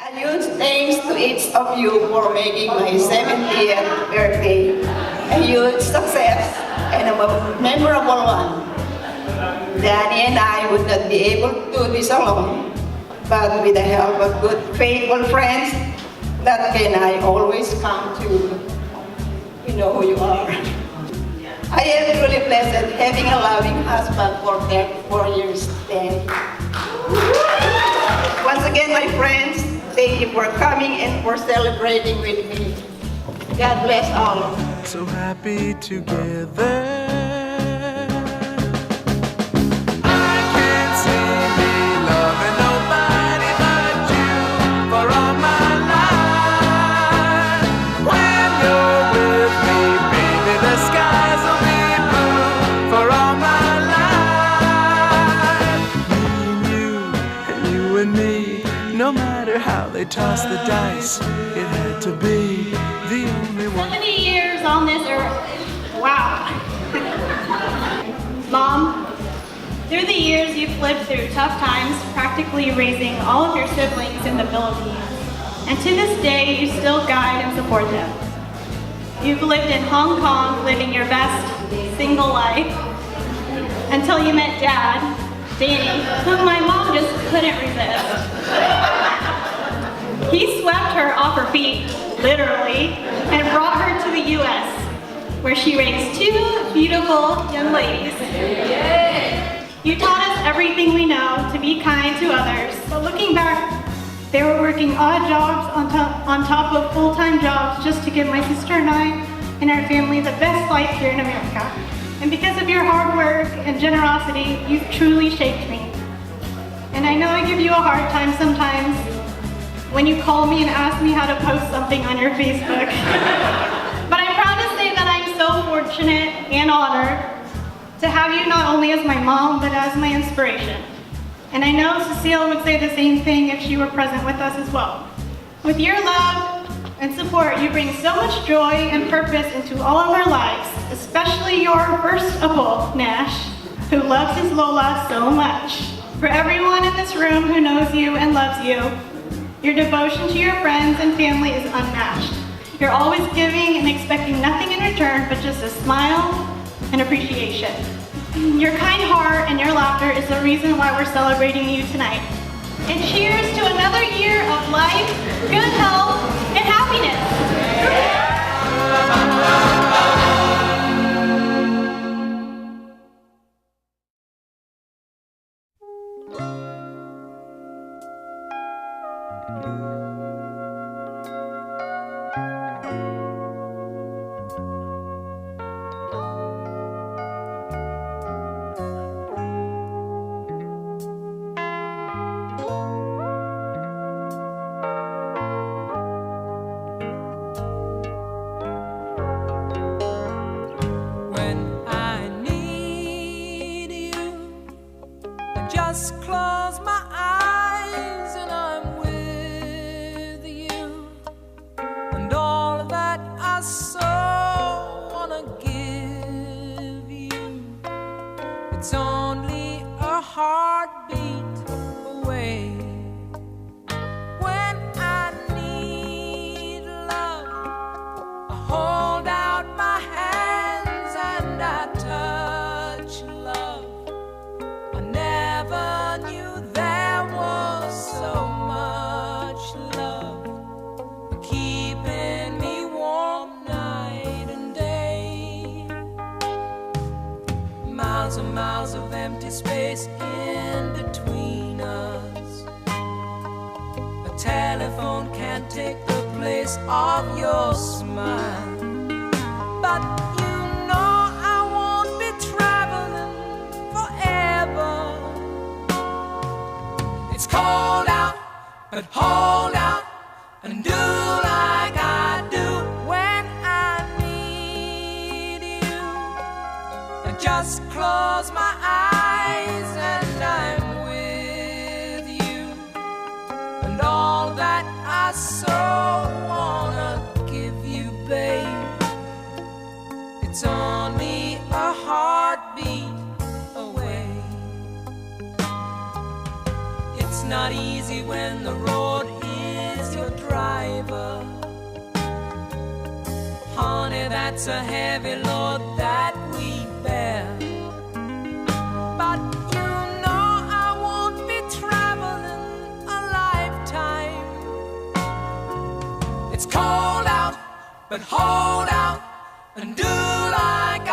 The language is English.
A huge thanks to each of you for making my 70th birthday a huge success and a memorable one. Danny and I would not be able to do this alone, but with the help of good, faithful friends that I always come to. You know who you are. I am truly blessed having a loving husband for 34 years then. Once again, my friends, thank you for coming and for celebrating with me. God bless all. So happy together. No matter how they toss the dice, it had to be the only one. 70 years on this earth. Wow. Mom, through the years you've lived through tough times, practically raising all of your siblings in the Philippines. And to this day, you still guide and support them. You've lived in Hong Kong, living your best single life, until you met Dad, Danny, whom my mom just couldn't resist. He swept her off her feet, literally, and brought her to the US, where she raised two beautiful young ladies. You taught us everything we know to be kind to others, but looking back, they were working odd jobs on top of full-time jobs just to give my sister and I and our family the best life here in America. And because of your hard work and generosity, you've truly shaped me. And I know I give you a hard time sometimes when you call me and ask me how to post something on your Facebook. But I'm proud to say that I'm so fortunate and honored to have you not only as my mom, but as my inspiration. And I know Cecile would say the same thing if she were present with us as well. With your love and support, you bring so much joy and purpose into all of our lives, especially your first of all, Nash, who loves his Lola so much. For everyone in this room who knows you and loves you, your devotion to your friends and family is unmatched. You're always giving and expecting nothing in return but just a smile and appreciation. Your kind heart and your laughter is the reason why we're celebrating you tonight. And cheers to another year of life, good health, and happiness. Just close my eyes and I'm with you, and all that I so wanna give you, it's only a heartbeat away. When I need love, I hold out my hands and I touch love. I never knew there was so much love keeping me warm night and day. Miles and miles of empty space in between us. A telephone can't take the place of your smile. But you know I won't be traveling forever. It's cold out, but hold out and do like I do when I need you. I just close my eyes and I'm with you, and all that I so wanna give you, babe, it's only a heartbeat away. It's not easy when the road is as your driver. Honey, that's a heavy load that we bear. But you know I won't be traveling a lifetime. It's cold out, but hold out and do like